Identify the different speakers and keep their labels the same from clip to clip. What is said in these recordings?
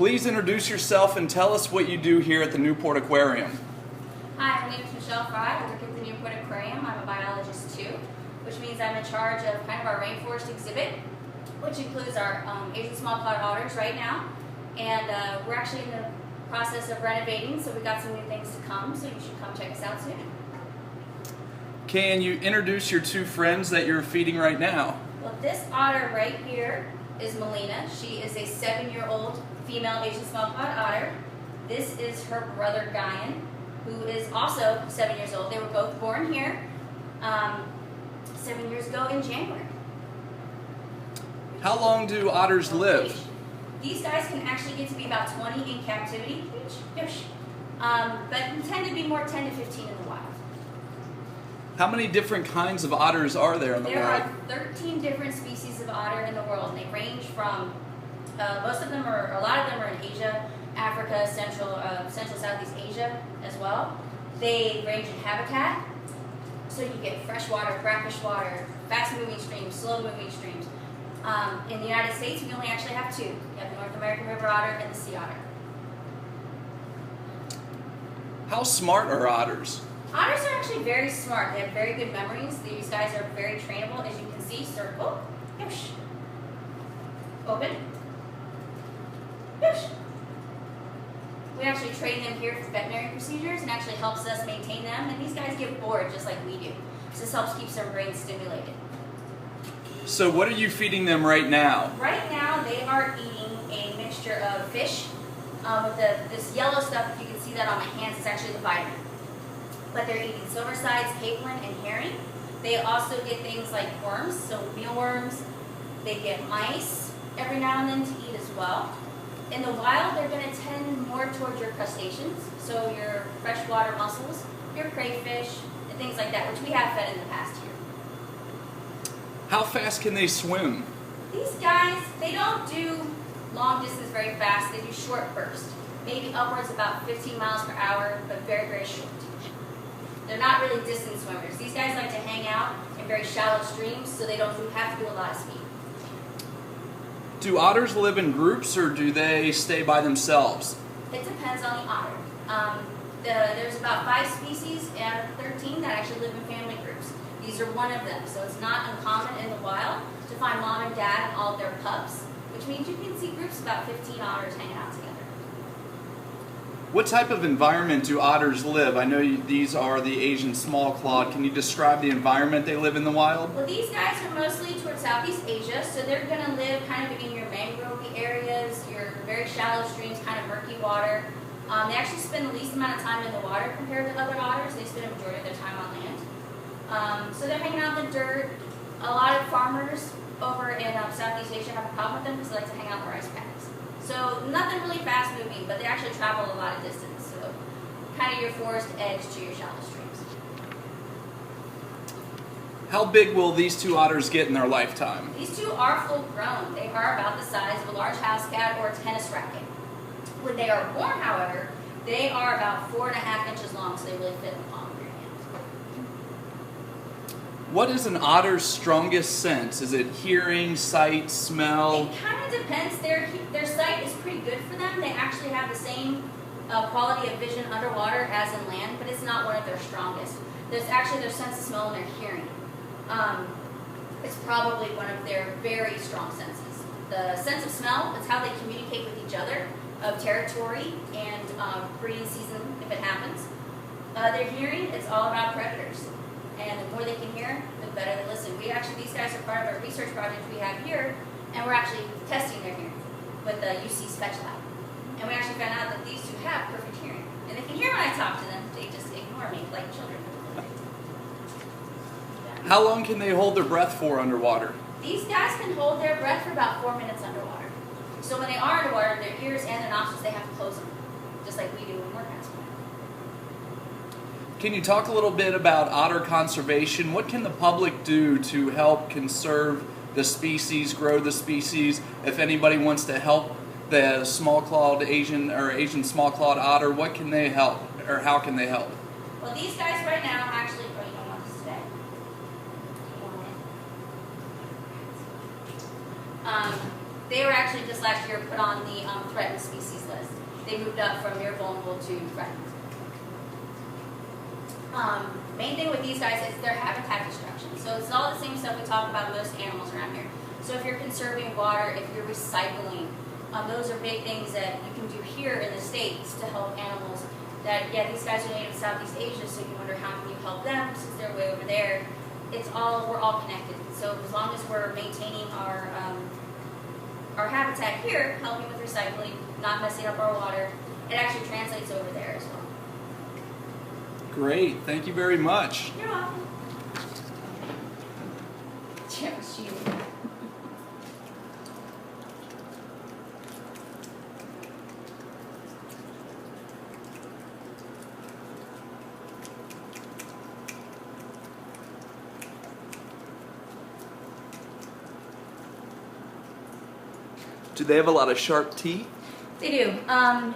Speaker 1: Please introduce yourself and tell us what you do here at the Newport Aquarium.
Speaker 2: Hi, my name is Michelle Fry. I work at the Newport Aquarium. I'm a biologist too, which means I'm in charge of kind of our rainforest exhibit, which includes our Asian Small Clawed Otters right now. And we're actually in the process of renovating, so we've got some new things to come, so you should come check us out soon.
Speaker 1: Can you introduce your two friends that you're feeding right now?
Speaker 2: Well, this otter right here is Melina. She is a 7-year-old female Asian Small Clawed Otter. This is her brother Guyan, who is also 7 years old. They were both born here 7 years ago in January.
Speaker 1: How long do otters live?
Speaker 2: These guys can actually get to be about 20 in captivity, but tend to be more 10 to 15 in the wild.
Speaker 1: How many different kinds of otters are there in the world?
Speaker 2: There are 13 different species of otter in the world, and they range from, a lot of them are in Asia, Africa, Central Southeast Asia as well. They range in habitat, so you get freshwater, brackish water, fast-moving streams, slow-moving streams. In the United States, we only actually have two. You have the North American river otter and the sea otter.
Speaker 1: How smart are otters?
Speaker 2: Otters are actually very smart. They have very good memories. These guys are very trainable. As you can see, circle, whoosh, open, whoosh. We actually train them here for veterinary procedures and actually helps us maintain them. And these guys get bored just like we do. So this helps keep their brains stimulated.
Speaker 1: So what are you feeding them right now?
Speaker 2: Right now they are eating a mixture of fish with this yellow stuff. If you can see that on my hands, it's actually the vitamin. But they're eating silver sides, capelin, and herring. They also get things like worms, so mealworms. They get mice every now and then to eat as well. In the wild, they're going to tend more towards your crustaceans, so your freshwater mussels, your crayfish, and things like that, which we have fed in the past year.
Speaker 1: How fast can they swim?
Speaker 2: These guys, they don't do long distance very fast. They do short bursts, maybe upwards about 15 miles per hour, but very, very short. They're not really distance swimmers. These guys like to hang out in very shallow streams, so they don't have to do a lot of speed.
Speaker 1: Do otters live in groups or do they stay by themselves?
Speaker 2: It depends on the otter. There's about 5 species out of 13 that actually live in family groups. These are one of them, so it's not uncommon in the wild to find mom and dad and all of their pups, which means you can see groups of about 15 otters hanging out together.
Speaker 1: What type of environment do otters live? I know these are the Asian Small Clawed. Can you describe the environment they live in the wild?
Speaker 2: Well, these guys are mostly towards Southeast Asia, so they're going to live kind of in your mangrove areas, your very shallow streams, kind of murky water. They actually spend the least amount of time in the water compared to other otters. They spend a majority of their time on land. So they're hanging out in the dirt. A lot of farmers over in Southeast Asia have a problem with them because they like to hang out in the rice paddies. So nothing really fast moving, but they actually travel a lot of distance. So kind of your forest edge to your shallow streams.
Speaker 1: How big will these two otters get in their lifetime?
Speaker 2: These two are full grown. They are about the size of a large house cat or a tennis racket. When they are born, however, they are about 4.5 inches long, so they really fit in the palm of your hand.
Speaker 1: What is an otter's strongest sense? Is it hearing, sight, smell?
Speaker 2: It kind of depends. Their sight is pretty good for them. They actually have the same quality of vision underwater as in land, but it's not one of their strongest. There's actually their sense of smell and their hearing. It's probably one of their very strong senses. The sense of smell is how they communicate with each other of territory and breeding season if it happens. Their hearing, it's all about predators. And the more they can hear, the better they listen. These guys are part of a research project we have here, and we're actually testing their hearing with the UC Spetch Lab. And we actually found out that these two have perfect hearing. And they can hear when I talk to them, they just ignore me like children. Yeah.
Speaker 1: How long can they hold their breath for underwater?
Speaker 2: These guys can hold their breath for about 4 minutes underwater. So when they are underwater, their ears and their nostrils, they have to close them, just like we do when we're kind of swimming.
Speaker 1: Can you talk a little bit about otter conservation? What can the public do to help conserve the species, grow the species? If anybody wants to help the small-clawed Asian small-clawed otter, what can they help, or how can they help?
Speaker 2: Well, these guys right now actually, oh, you don't want this today. You want it? They were actually just last year put on the threatened species list. They moved up from near vulnerable to threatened. Main thing with these guys is their habitat destruction. So it's all the same stuff we talk about most animals around here. So if you're conserving water, if you're recycling, those are big things that you can do here in the States to help animals. That, yeah, these guys are native to Southeast Asia, so you wonder how can you help them since they're way over there. We're all connected. So as long as we're maintaining our habitat here, helping with recycling, not messing up our water, it actually translates over there as well.
Speaker 1: Great, thank you very much.
Speaker 2: You're welcome. Cheers, you.
Speaker 1: Do they have a lot of sharp teeth?
Speaker 2: They do.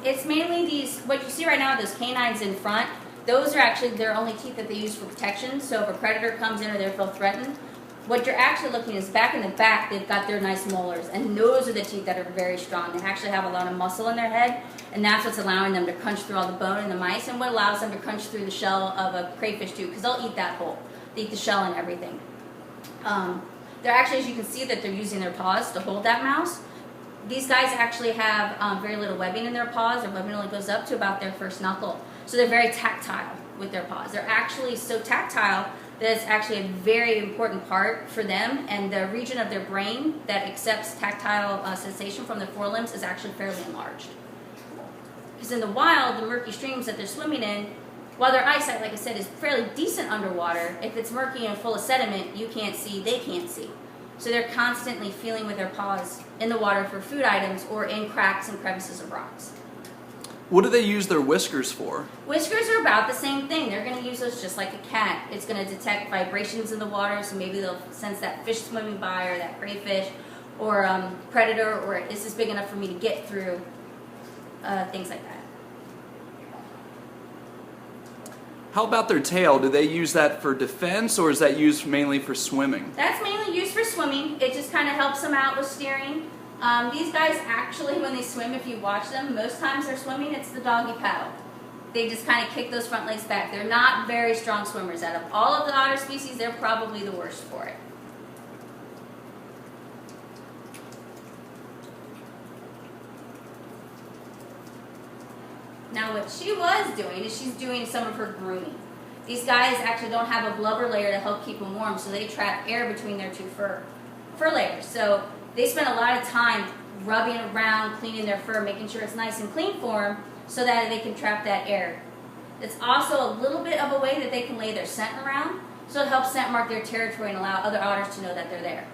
Speaker 2: It's mainly these, what you see right now, those canines in front, those are actually their only teeth that they use for protection. So if a predator comes in or they feel threatened, what you're actually looking is back in the back, they've got their nice molars. And those are the teeth that are very strong. They actually have a lot of muscle in their head. And that's what's allowing them to crunch through all the bone in the mice, and what allows them to crunch through the shell of a crayfish too, because they'll eat that whole. They eat the shell and everything. They're actually, as you can see, that they're using their paws to hold that mouse. These guys actually have very little webbing in their paws. Their webbing only goes up to about their first knuckle. So they're very tactile with their paws. They're actually so tactile that it's actually a very important part for them, and the region of their brain that accepts tactile sensation from their forelimbs is actually fairly enlarged. Because in the wild, the murky streams that they're swimming in, while their eyesight, like I said, is fairly decent underwater, if it's murky and full of sediment, you can't see, they can't see. So they're constantly feeling with their paws in the water for food items or in cracks and crevices of rocks.
Speaker 1: What do they use their whiskers for?
Speaker 2: Whiskers are about the same thing. They're going to use those just like a cat. It's going to detect vibrations in the water, so maybe they'll sense that fish swimming by or that crayfish or predator, or is this big enough for me to get through, things like that.
Speaker 1: How about their tail? Do they use that for defense, or is that used mainly for swimming?
Speaker 2: That's mainly used for swimming. It just kind of helps them out with steering. These guys actually, when they swim, if you watch them, most times they're swimming, it's the doggy paddle. They just kind of kick those front legs back. They're not very strong swimmers. Out of all of the otter species, they're probably the worst for it. Now what she was doing is she's doing some of her grooming. These guys actually don't have a blubber layer to help keep them warm, so they trap air between their two fur layers. So they spend a lot of time rubbing around, cleaning their fur, making sure it's nice and clean for them so that they can trap that air. It's also a little bit of a way that they can lay their scent around, so it helps scent mark their territory and allow other otters to know that they're there.